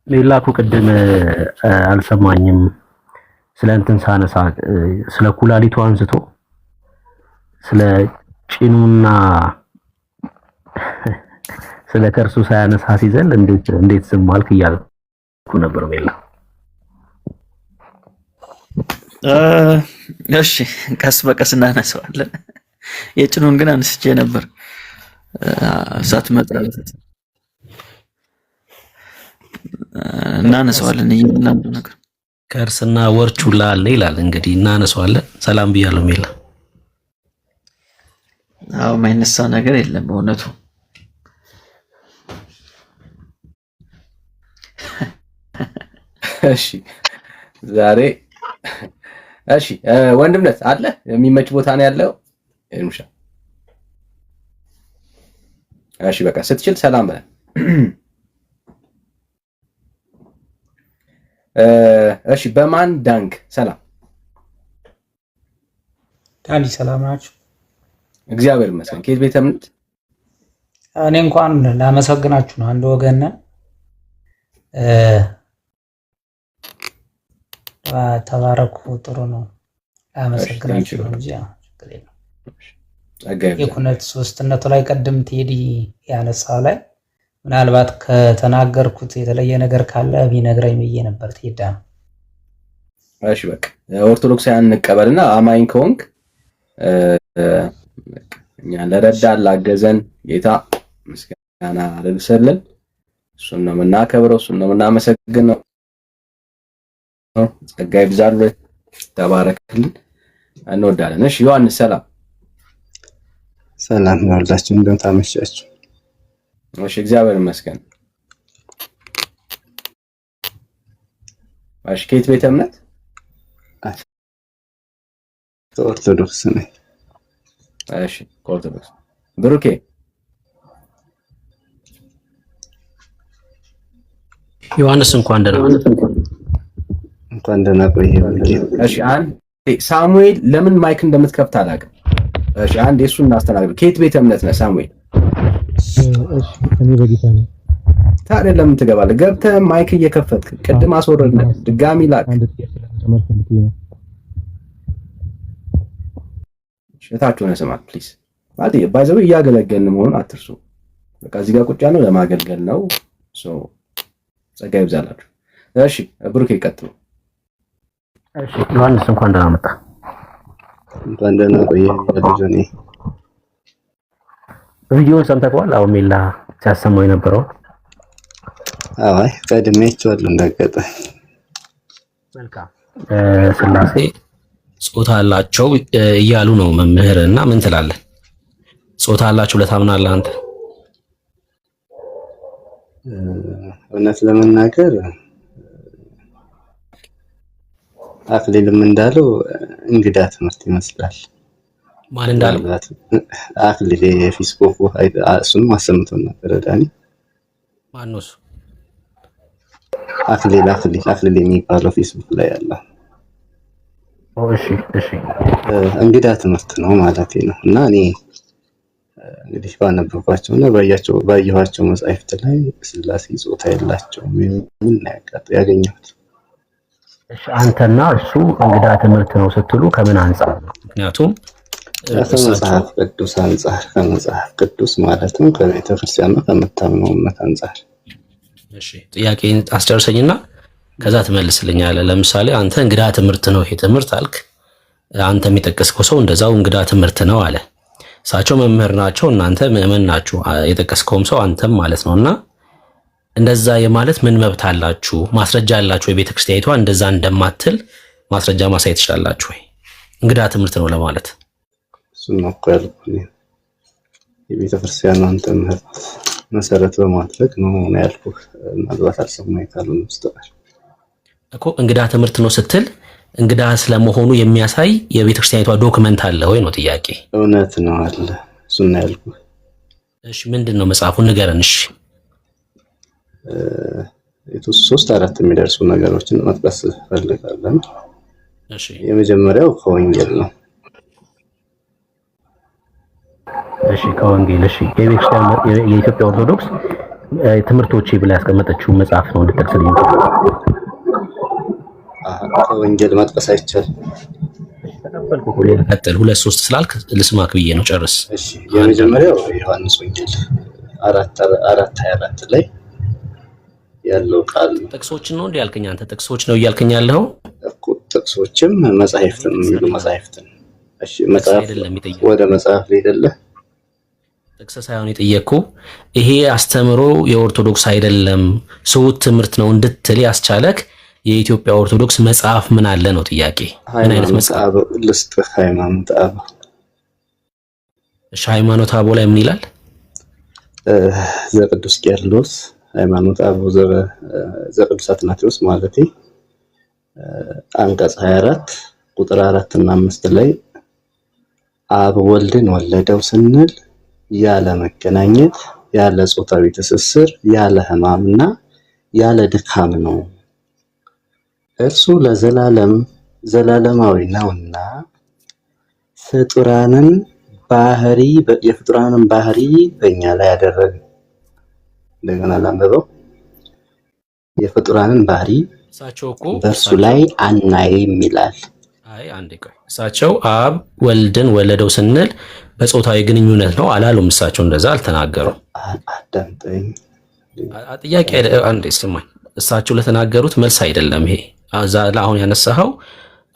ሌላኩ ቅድም አልሰማኝም ስለ እንትን ሳነሳ ስለ ኩላሊቱ አንስቶ ስለ ጭኑና ስለ ከርሱ ሳያነሳ ሲዘል እንዴት ዝም አልክ እያልኩ ነበር። ሜላ እሺ ቀስ በቀስ እናነሳዋለን። የጭኑን ግን አንስቼ ነበር ሳትመጣ እናነሳዋለን። እያንዳንዱ ነገር ከርስና ወርቹላ አለ ይላል። እንግዲህ እናነሳዋለን። ሰላም ብያለሁ ሜላ። አዎ ማይነሳ ነገር የለም በእውነቱ። እሺ ዛሬ እሺ ወንድምነት አለ የሚመች ቦታ ነው ያለው ኤርሙሻ። እሺ በቃ ስትችል ሰላም በል። እሺ በማን ዳንክ ሰላም ዳኒ ሰላም ናችሁ? እግዚአብሔር ይመስገን። ከየት ቤተ እምነት? እኔ እንኳን ላመሰግናችሁ ነው። አንድ ወገን ነን። ተባረኩ። ጥሩ ነው። ላመሰግናችሁ ነው እንጂ ችግር የለም። የኩነት ሶስትነቱ ላይ ቀደም ቴዲ ያነሳው ላይ ምናልባት ከተናገርኩት የተለየ ነገር ካለ ቢነግረኝ ብዬ ነበር። ትሄዳ ነው። እሺ በቃ ኦርቶዶክሳውያን እንቀበልና አማኝ ከሆንክ እኛ ለረዳን ላገዘን ጌታ ምስጋና አድርሰልን። እሱን ነው የምናከብረው፣ እሱን ነው የምናመሰግነው። ጸጋ ይብዛልህ፣ ተባረክልን፣ እንወዳለን። እሺ ዮሐንስ ሰላም ሰላም ነው ሁላችሁ፣ እንደምን ታመሻችሁ? እሺ እግዚአብሔር ይመስገን። እሺ ከየት ቤተ እምነት? ኦርቶዶክስ ነኝ። እሺ ኦርቶዶክስ። ብሩኬ ዮሐንስ እንኳን ደህና ቆየህ። እሺ አንድ ሳሙኤል ለምን ማይክ እንደምትከፍት አላውቅም። እሺ አንድ እሱን እናስተናግድ። ከየት ቤተ እምነት ነህ ሳሙኤል? እሺ እኔ በጌታ ነኝ። ታዲያ ለምን ትገባለህ? ገብተህ ማይክ እየከፈትክ ቅድም አስወረድን፣ ድጋሚ ላክ። እታችሁን ስማት ፕሊዝ። ማለት ባይዘው እያገለገልን መሆኑን አትርሱ። በቃ እዚህ ጋር ቁጭ ያለው ለማገልገል ነው። ጸጋ ይብዛላችሁ። እሺ ብሩክ ይቀጥሉ። እሺ ዮሐንስ እንኳን ደህና መጣ። እንኳን ደህና ቆየህ ልጅ። ቪዲዮውን ሰምተኸዋል? አዎ ሜላ ሲያሰማው የነበረው። አይ ቀድሜ አይቼዋለሁ እንዳጋጣሚ። መልካም ስላሴ ጾታ አላቸው እያሉ ነው መምህር፣ እና ምን ትላለህ? ጾታ አላቸው ለታምናለህ አንተ? እውነት ለመናገር አክሊልም እንዳለው እንግዳ ትምህርት ይመስላል። ማን እንዳለው? አክሊል የፊስኮፉ እሱንም አሰምቶን ነበር ዳኒ። ማን ነው እሱ? አክሊል የሚባለው ፌስቡክ ላይ ያለ። እሺ እንግዳ ትምህርት ነው ማለት ነው። እና እኔ እንግዲህ ባነበብኳቸውና ባየኋቸው መጻሕፍት ላይ ስላሴ ጾታ የላቸውም የሚል ያገኘሁት። እሺ አንተና እሱ እንግዳ ትምህርት ነው ስትሉ ከምን አንፃር ነው? ምክንያቱም ከመጽሐፍ ቅዱስ አንፃር፣ ከመጽሐፍ ቅዱስ ማለትም ከቤተ ክርስቲያንና ከምታምነው እምነት አንፃር። እሺ ጥያቄን አስጨርሰኝና ከዛ ትመልስልኛለህ። ለምሳሌ አንተ እንግዳ ትምህርት ነው ይሄ ትምህርት አልክ። አንተ የሚጠቀስከው ሰው እንደዛው እንግዳ ትምህርት ነው አለ። እሳቸው መምህር ናቸው፣ እናንተ ምዕመን ናችሁ። የጠቀስከውም ሰው አንተም ማለት ነውና እንደዛ የማለት ምን መብት አላችሁ? ማስረጃ አላችሁ? የቤተ ክርስቲያኒቷ እንደዛ እንደማትል ማስረጃ ማሳየት ትችላላችሁ ወይ? እንግዳ ትምህርት ነው ለማለት እሱን ነው እኮ ያልኩህ። የቤተ ክርስቲያኗን ትምህርት መሰረት በማድረግ ነው ያልኩህ። ምናልባት አልሰማኸኝ ካልሆነ መስተዋል እኮ እንግዳ ትምህርት ነው ስትል እንግዳ ስለመሆኑ የሚያሳይ የቤተ ክርስቲያኒቷ ዶክመንት አለ ወይ ነው ጥያቄ። እውነት ነው አለ። እሱን ነው ያልኩህ። እሺ ምንድን ነው መጽሐፉን ንገረን። እሺ ሶስት አራት የሚደርሱ ነገሮችን መጥቀስ ፈልጋለሁ። እሺ የመጀመሪያው ከወንጌል ነው። እሺ ከወንጌል። እሺ የኢትዮጵያ ኦርቶዶክስ ትምህርቶቼ ብላ ያስቀመጠችው መጽሐፍ ነው እንድትጠቅስልኝ። ከወንጌል መጥቀስ አይቻልም። ቀጥል። 2-3 ስላልክ ልስማክ ብዬ ነው። ጨርስ። እሺ የመጀመሪያው ዮሐንስ ወንጌል 4:24 ላይ ያለው ቃል ጥቅሶችን ነው እንዴ ያልከኝ? አንተ ጥቅሶች ነው እያልከኝ ያለው እኮ ጥቅሶችም መጻሕፍትን የሚሉ መጻሕፍትን። እሺ መጽሐፍ ወደ መጽሐፍ ላይ አይደለ ጥቅስ ሳይሆን የጠየቅኩ ይሄ አስተምሮ የኦርቶዶክስ አይደለም ስውት ትምህርት ነው እንድትል ያስቻለክ የኢትዮጵያ ኦርቶዶክስ መጽሐፍ ምን አለ ነው ጥያቄ። ምን አይነት መጽሐፍ ልስጥ? ሃይማኖተ አበው። እሺ ሃይማኖተ አበው ላይ ምን ይላል? ዘቅዱስ ቄርሎስ ሃይማኖተ አበው ዘቅዱስ አትናቴዎስ ማለቴ አንቀጽ 24 ቁጥር 4 እና 5 ላይ አብ ወልድን ወለደው ስንል ያለ መገናኘት፣ ያለ ጾታዊ ትስስር፣ ያለ ሕማምና ያለ ድካም ነው። እርሱ ለዘላለም ዘላለማዊ ነውና የፍጡራንን ባህሪ በእኛ ላይ ያደረገ። እንደገና ላንብበው። የፍጡራንን ባህሪ በእርሱ ላይ አናይም ይላል። አይ አንዴ ቆይ። እሳቸው አብ ወልድን ወለደው ስንል በጾታዊ ግንኙነት ነው አላሉም። እሳቸው እንደዛ አልተናገሩም። አዳምጠኝ። ጥያቄ አንዴ ስማኝ። እሳቸው ለተናገሩት መልስ አይደለም ይሄ። አሁን ያነሳኸው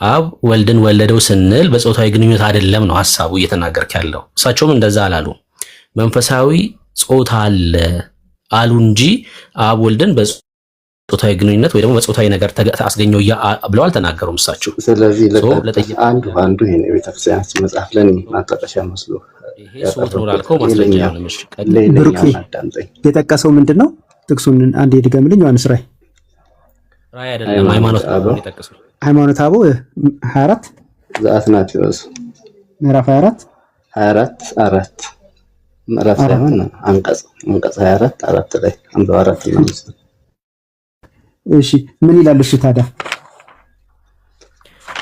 አብ ወልድን ወለደው ስንል በጾታዊ ግንኙነት አይደለም ነው ሐሳቡ እየተናገርክ ያለው። እሳቸውም እንደዛ አላሉ። መንፈሳዊ ጾታ አለ አሉ እንጂ አብ ወልድን በጾታዊ ግንኙነት ወይ ደግሞ በጾታዊ ነገር አስገኘው ብለው አልተናገሩም እሳቸው። ስለዚህ አንዱ ይሄን የቤተክርስቲያን መጽሐፍ ለኔ ማጣቀሻ መስሎ ይሄ ሶት ነው ላልከው ማስረጃ ነው። ምሽ ብሩክ የጠቀሰው ምንድነው? ጥቅሱን አንዴ ድገምልኝ። ዮሐንስ ራእይ አይደለም ሃይማኖተ አበው የጠቀሰው ሃይማኖተ አበው 24 ዘአትናቴዎስ ምዕራፍ 24 4 ምዕራፍ ሳይሆን አንቀጽ 24 ላይ አንዱ 4 እና 5። እሺ ምን ይላል? እሺ ታዲያ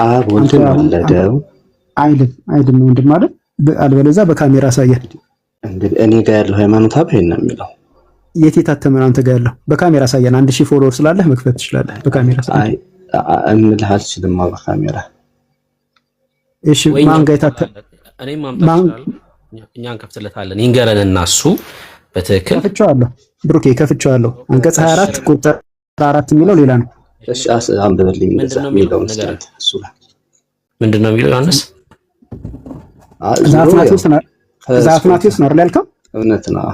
አብ ወልድን ወለደው አይልም ወንድም ማለት አልበለዚያ በካሜራ አሳየን። እንግዲህ እኔ ጋር ያለው ሃይማኖተ አበው ይሄን ነው የሚለው። የት የታተመ ነው አንተ ጋር ያለው? በካሜራ አሳየን። 1000 ፎሎወር ስላለህ መክፈት ትችላለህ። በካሜራ አሳየን። አይ እምልህ አልችልም በካሜራ። እሺ ማን ጋር የታተመ? እኔም ማምጣት እኛን ከፍተለታለን። ይንገረንና እሱ በትክክል ከፍቼዋለሁ። ብሩኬ ከፍቼዋለሁ። አንቀጽ 24 ቁጥር 4 የሚለው ሌላ ነው። እሺ አንብብልኝ። እንደዛ የሚለው እሱ ላይ ምንድነው የሚለው? ዮሐንስ ዘአትናቴዎስ ነው አይደል ያልከው? እውነት ነው።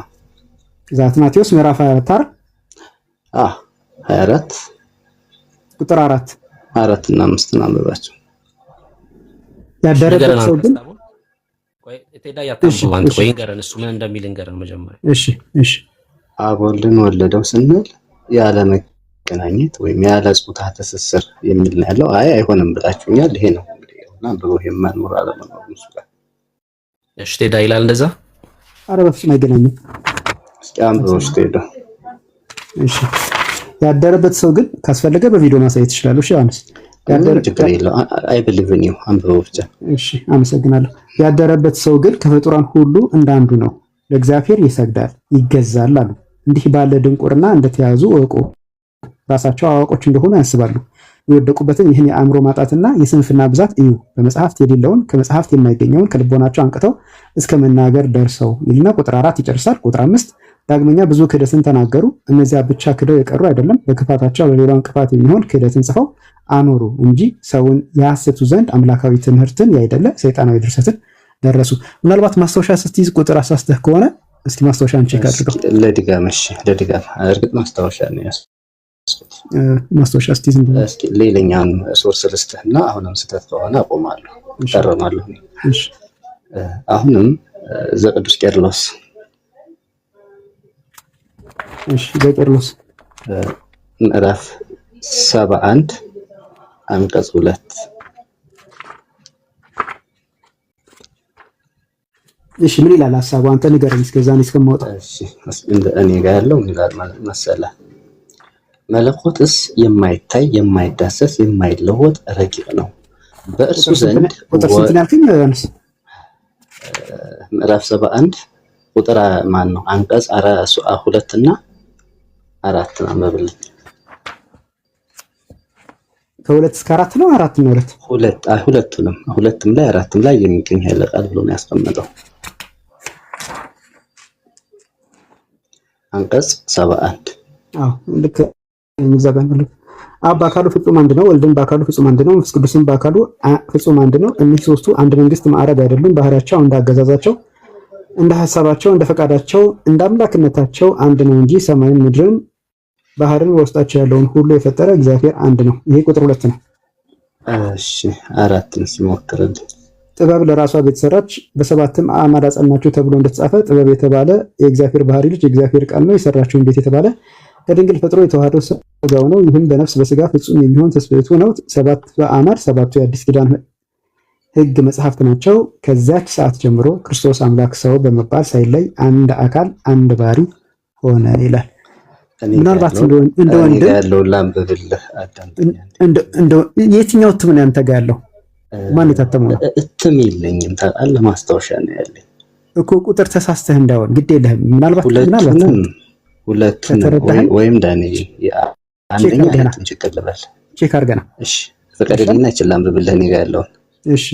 ዘአትናቴዎስ ምዕራፍ 24 24 ቁጥር 4 እና 5 አንብባቸው። ያደረበት ሰው ግን ቆይ እቴዳ ያታምባን ቆይ እንገረን እሱ ምን እንደሚል እንገረን መጀመሪያ። እሺ አብ ወልድን ወለደው ስንል ያለ መገናኘት ወይም ያለ ጾታ ትስስር የሚል ነው ያለው። አይ አይሆንም ብላችሁኛል። ይሄ ነው እንግዲህ እና ብሎ የማንኖር አለመኖር ነው እሱ ጋር። እሺ እቴዳ ይላል እንደዛ። ኧረ በፍጹም አይገናኝም። እስኪ አንብበው እቴዳ። እሺ ያደረበት ሰው ግን ካስፈለገ በቪዲዮ ማሳየት ይችላል። እሺ ዮሐንስ ችግር የለው። አይ ብሊቭን ዩ አንብበው ብቻ። እሺ አመሰግናለሁ። ያደረበት ሰው ግን ከፍጡራን ሁሉ እንዳንዱ ነው፣ ለእግዚአብሔር ይሰግዳል ይገዛል አሉ። እንዲህ ባለ ድንቁርና እንደተያዙ እወቁ። ራሳቸው አዋቆች እንደሆኑ ያስባሉ። የወደቁበትን ይህን የአእምሮ ማጣትና የስንፍና ብዛት እዩ። በመጽሐፍት የሌለውን ከመጽሐፍት የማይገኘውን ከልቦናቸው አንቅተው እስከ መናገር ደርሰው ይልና ቁጥር 4 ይጨርሳል። ቁጥር 5 ዳግመኛ ብዙ ክህደትን ተናገሩ። እነዚያ ብቻ ክደው የቀሩ አይደለም፣ በክፋታቸው ለሌላው እንቅፋት የሚሆን ክህደትን ጽፈው አኖሩ እንጂ ሰውን ያስቱ ዘንድ አምላካዊ ትምህርትን ያይደለ ሰይጣናዊ ድርሰትን ደረሱ። ምናልባት ማስታወሻ ስትይዝ ቁጥር አሳስተህ ከሆነ እስኪ ማስታወሻን ቼክ አድርገው። ለድጋም እርግጥ ማስታወሻ ነው ያስኩት። ማስታወሻ ስትይዝ እስኪ ሌላኛውን ሶርስ ልስጥህና አሁንም ስህተት ከሆነ አቆማለሁ፣ እጠረማለሁ። እሺ አሁንም ዘቅዱስ ቄርሎስ ዘቄርሎስ ምዕራፍ 71 አንቀጽ 2። እሺ ምን ይላል ሐሳቡ? አንተ ንገረኝ እስከዛ ነው እስከማውጣ። እሺ እኔ ጋር ያለው ምን ይላል መሰለህ? መለኮትስ የማይታይ የማይዳሰስ የማይለወጥ ረቂቅ ነው። በእርሱ ዘንድ ቁጥር ስንት ያልከኝ ዮሐንስ? ምዕራፍ 71 ቁጥር ማን ነው? አንቀጽ 2 እና 4 አንብብልኝ። ከ2 እስከ 4 ነው 4 ነው 2 ሁለቱንም ሁለቱም ላይ አራትም ላይ የሚገኝ ኃይለ ቃል ብሎ ነው ያስቀመጠው። አንቀጽ 71 ልክ የሚዘጋነው አብ በአካሉ ፍጹም አንድ ነው፣ ወልድም በአካሉ ፍጹም አንድ ነው፣ መንፈስ ቅዱስም በአካሉ ፍጹም አንድ ነው። እኒህ ሶስቱ አንድ መንግስት ማዕረግ አይደሉም። ባህሪያቸው እንደ አገዛዛቸው፣ እንደ ሐሳባቸው፣ እንደ ፈቃዳቸው፣ እንደ አምላክነታቸው አንድ ነው እንጂ ሰማይን ምድርን ባህርን በውስጣቸው ያለውን ሁሉ የፈጠረ እግዚአብሔር አንድ ነው። ይሄ ቁጥር 2 ነው። እሺ 4ን ሲሞክርልኝ ጥበብ ለራሷ ቤት ሰራች፣ በሰባትም አዕማድ አጸናችሁ ተብሎ እንደተጻፈ ጥበብ የተባለ የእግዚአብሔር ባህሪ ልጅ የእግዚአብሔር ቃል ነው። የሰራችውን ቤት የተባለ ከድንግል ፈጥሮ የተዋህደው ሥጋው ነው። ይህም በነፍስ በሥጋ ፍጹም የሚሆን ትስብእቱ ነው። 7 በአዕማድ 7ቱ የአዲስ ኪዳን ሕግ መጽሐፍት ናቸው። ከዚያች ሰዓት ጀምሮ ክርስቶስ አምላክ ሰው በመባል ሳይለይ አንድ አካል አንድ ባህሪ ሆነ ይላል። ምናልባት እንደ ወንድም ያለው ላምብብልህ አዳምጠኝ። የትኛው እትም ነው ያንተ ጋር ያለው? ማን የታተመው ነው? እትም የለኝም ታውቃለህ፣ ማስታወሻ ነው ያለኝ እኮ። ቁጥር ተሳስተህ እንዳይሆን ግድ የለህም። ምናልባት ሁለቱንም ወይም ዳኒ አንደኛ እንትን ችግር ልበል ቼክ አድርገና እሺ፣ ፈቀደልኝና ይችላል አንብብልህ እኔ ጋር ያለውን። እሺ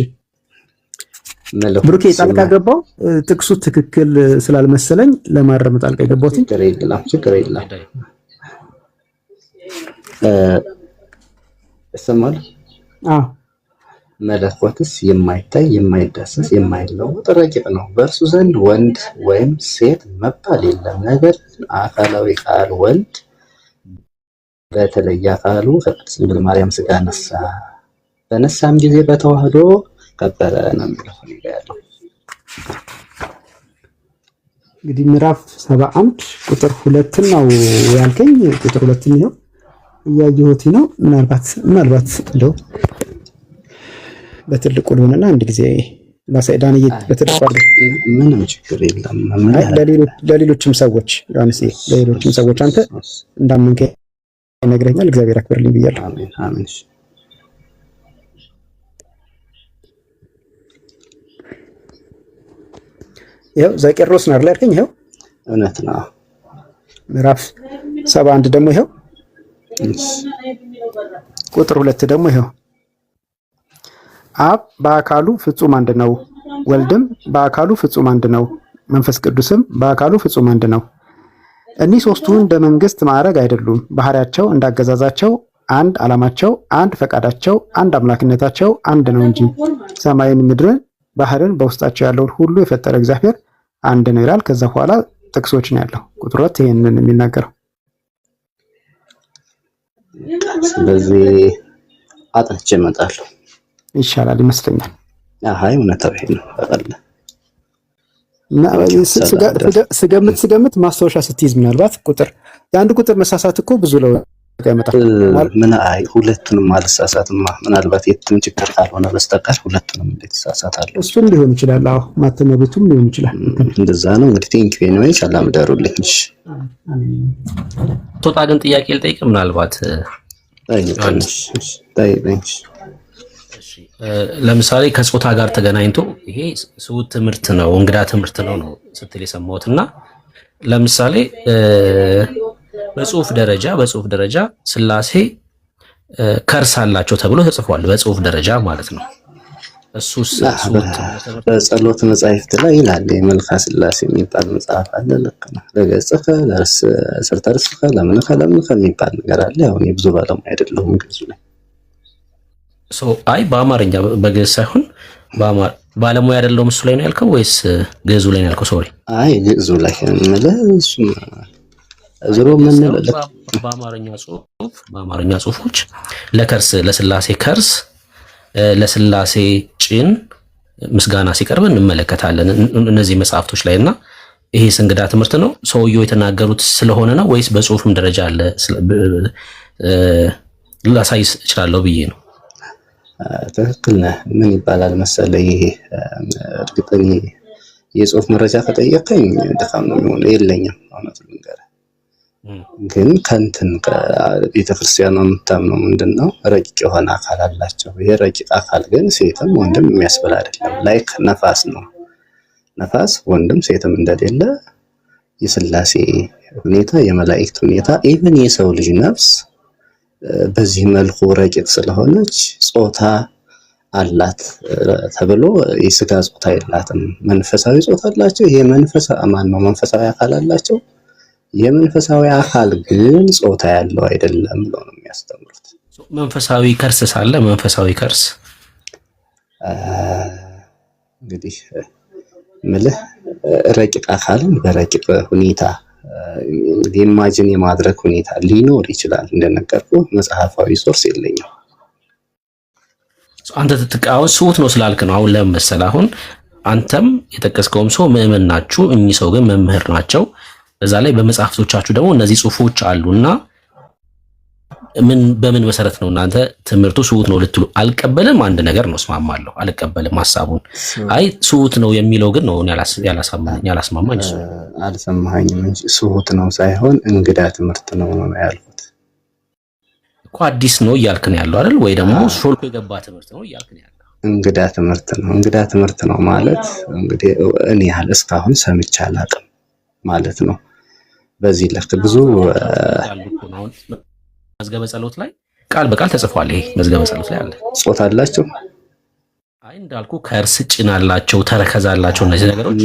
ብሩኬ ጣልቃ ገባው። ጥቅሱ ትክክል ስላልመሰለኝ ለማረም ጣልቃ ገባው። ችግር የለም እሰማል። መለኮትስ የማይታይ የማይዳሰስ የማይለወጥ ረቂቅ ነው። በእርሱ ዘንድ ወንድ ወይም ሴት መባል የለም። ነገር ግን አካላዊ ቃል ወልድ በተለየ አካሉ ከቅድስት ድንግል ማርያም ሥጋ ነሳ። በነሳም ጊዜ በተዋህዶ ከበረ ነው የሚለው ያለው። እንግዲህ ምዕራፍ 71 ቁጥር 2 ነው ያልከኝ። ቁጥር 2 ነው እያየሁት ነው። ምናልባት እንደው በትልቁ ልሆንና አንድ ጊዜ ላሳይዳን በትልቁ አድርገህ ምንም ችግር የለም። ለሌሎችም ሰዎች ዮሐንስ፣ ለሌሎችም ሰዎች አንተ እንዳመንከ ይነግረኛል። እግዚአብሔር አክብርልኝ ብያለሁ። አሜን አሜን። ይኸው ዘቄሮስ ነው አይደል ያልከኝ? ይኸው እውነት ነው። ምዕራፍ 71 ደግሞ ይኸው ቁጥር 2 ደግሞ ይኸው አብ በአካሉ ፍጹም አንድ ነው፣ ወልድም በአካሉ ፍጹም አንድ ነው፣ መንፈስ ቅዱስም በአካሉ ፍጹም አንድ ነው። እኒህ ሶስቱ እንደ መንግስት ማዕረግ አይደሉም። ባህሪያቸው እንዳገዛዛቸው አንድ፣ ዓላማቸው አንድ፣ ፈቃዳቸው አንድ፣ አምላክነታቸው አንድ ነው እንጂ ሰማይን ምድርን ባህርን በውስጣቸው ያለውን ሁሉ የፈጠረ እግዚአብሔር አንድ ነው ይላል። ከዛ በኋላ ጥቅሶች ነው ያለው። ቁጥር 2 ይሄንን የሚናገረው። ስለዚህ አጥንቼ እመጣለሁ ይሻላል ይመስለኛል። አይ እውነታው ይሄ ነው። በቃለ ስገምት ማስታወሻ ስትይዝ ምናልባት የአንድ ቁጥር መሳሳት እኮ ብዙ ለውጥ ያመጣል። ሁለቱንም አልሳሳትማ። ምናልባት የትም ችግር ካልሆነ በስተቀር ሁለቱንም እንዴት ተሳሳታለሁ? እሱም ሊሆን ይችላል። አዎ ማተመሩትም ሊሆን ይችላል። እንደዛ ነው እንግዲህ። ቴንኪው ኤኒዌይ። ሰላም ደሩልኝ። እሺ ቶጣ ግን ጥያቄ ልጠይቅ ምናልባት ለምሳሌ ከጾታ ጋር ተገናኝቶ ይሄ ስውት ትምህርት ነው እንግዳ ትምህርት ነው ስትል የሰማሁት እና ለምሳሌ በጽሁፍ ደረጃ ስላሴ ከርስ አላቸው ተብሎ ተጽፏል። በጽሁፍ ደረጃ ማለት ነው። እሱስ በጸሎት መጻሕፍት ላይ ይላል። የመልካ ስላሴ የሚባል መጽሐፍ አለ። ልክ ነው። ለገጽከ ለስርተ ርስከ ለምንከ የሚባል ነገር አለ። አሁን የብዙ ባለሙያ አይደለሁም ግዕዙ ላይ በአማርኛ በግዕዝ ሳይሆን ባለሙያ አይደለሁም እሱ ላይ ነው ያልከው ወይስ ግዕዙ ላይ ነው ያልከው? ሶሪ ግዕዙ ላይ እሱም ዝሮ ምን በአማርኛ ጽሁፎች ለስላሴ ከርስ ለስላሴ ጭን ምስጋና ሲቀርብ እንመለከታለን እነዚህ መጽሐፍቶች ላይ እና ይሄስ እንግዳ ትምህርት ነው ሰውየው የተናገሩት ስለሆነ ነው ወይስ በጽሁፍም ደረጃ አለ? ላሳይ እችላለሁ ብዬ ነው። ትክክል ነህ። ምን ይባላል መሰለህ፣ ይሄ እርግጠኛ የጽሁፍ መረጃ ከጠየቀኝ ድካም ነው የሚሆነው። የለኝም እውነቱን ልንገርህ። ግን ከእንትን ቤተክርስቲያኗ የምታምነው ምንድን ነው? ረቂቅ የሆነ አካል አላቸው። ይሄ ረቂቅ አካል ግን ሴትም ወንድም የሚያስብል አይደለም። ላይክ ነፋስ ነው። ነፋስ ወንድም ሴትም እንደሌለ የሥላሴ ሁኔታ፣ የመላእክት ሁኔታ፣ ኢቭን የሰው ልጅ ነፍስ በዚህ መልኩ ረቂቅ ስለሆነች ጾታ አላት ተብሎ የሥጋ ጾታ የላትም። መንፈሳዊ ጾታ አላቸው። ይሄ መንፈሳዊ አካል አላቸው። የመንፈሳዊ አካል ግን ጾታ ያለው አይደለም ብለው ነው የሚያስተምሩት። መንፈሳዊ ከርስ ሳለ መንፈሳዊ ከርስ እንግዲህ ምልህ ረቂቅ አካልን በረቂቅ ሁኔታ እንግዲህ ኢማጂን የማድረግ ሁኔታ ሊኖር ይችላል። እንደነገርኩ መጽሐፋዊ ሶርስ የለኝም። አንተ ትጥቃውን ስውት ነው ስላልክ ነው። አሁን ለምን መሰለህ፣ አሁን አንተም የጠቀስከውም ሰው ምዕመን ናችሁ፣ እኚህ ሰው ግን መምህር ናቸው። በዛ ላይ በመጽሐፍቶቻችሁ ደግሞ እነዚህ ጽሁፎች አሉና በምን መሰረት ነው እናንተ ትምህርቱ ስውት ነው ልትሉ? አልቀበልም አንድ ነገር ነው፣ እስማማለሁ፣ አልቀበልም ሐሳቡን። አይ ስውት ነው የሚለው ግን ነው ያላስማማኝ። አልሰማኸኝም እንጂ ስውት ነው ሳይሆን እንግዳ ትምህርት ነው ያልኩት እኮ። አዲስ ነው እያልክ ነው ያለው አይደል? ወይ ደግሞ ሾልኮ የገባ ትምህርት ነው እያልክ ነው ያለው? እንግዳ ትምህርት ነው። እንግዳ ትምህርት ነው ማለት እንግዲህ እኔ ያህል እስካሁን ሰምቼ አላውቅም ማለት ነው። በዚህ ለፍት ብዙ መዝገበ ጸሎት ላይ ቃል በቃል ተጽፏል። ይሄ መዝገበ ጸሎት ላይ አለ። ጾታ አላቸው። አይ እንዳልኩ ከእርስ ጭን አላቸው፣ ተረከዝ አላቸው። እነዚህ ነገሮች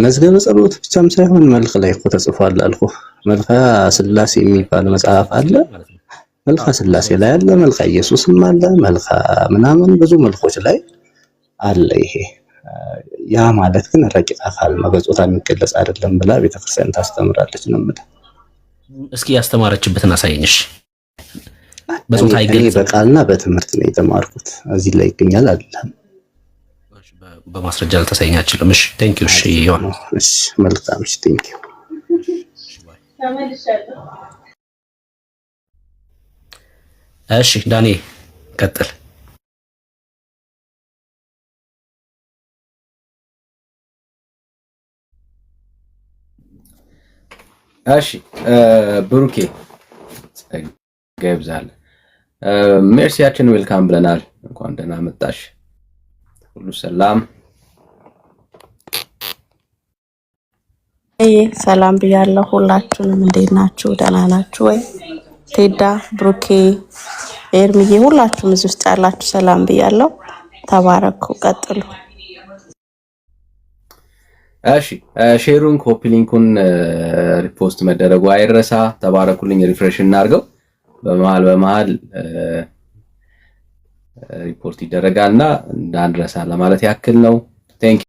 መዝገበ ጸሎት ብቻም ሳይሆን መልክ ላይ እኮ ተጽፏል አልኩ። መልካ ሥላሴ የሚባል መጽሐፍ አለ። መልካ ሥላሴ ላይ አለ፣ መልካ ኢየሱስም አለ፣ መልካ ምናምን ብዙ መልኮች ላይ አለ። ይሄ ያ ማለት ግን ረቂቅ አካል ነው፣ በጾታ የሚገለጽ አይደለም ብላ ቤተክርስቲያን ታስተምራለች ነው የምልህ። እስኪ ያስተማረችበትን አሳየኝሽ። በጾታ አይገለጽ በቃልና በትምህርት ነው የተማርኩት። እዚህ ላይ ይገኛል አይደለም፣ በማስረጃ ልታሳየኝ አትችልም። እሺ ቴንክ ዩ። እሺ ይሁን። እሺ መልካም። እሺ ቴንክ ዩ። እሺ ዳኒ ቀጥል። እሺ ብሩኬ ገብዛል ሜርሲያችን ዌልካም ብለናል። እንኳን ደህና መጣሽ። ሁሉ ሰላም ሰላም ብያለሁ። ሁላችሁንም እንዴት ናችሁ? ደህና ናችሁ ወይ? ቴዳ፣ ብሩኬ፣ ኤርሚዬ ሁላችሁም እዚህ ውስጥ ያላችሁ ሰላም ብያለሁ። ተባረኩ፣ ቀጥሉ። እሺ ሼሩን ኮፒ ሊንኩን ሪፖስት መደረጉ አይረሳ። ተባረኩልኝ። ሪፍሬሽ እናድርገው። በመሃል ሪፖርት ይደረጋልና እንዳንረሳ ለማለት ያክል ነው። ቴንክ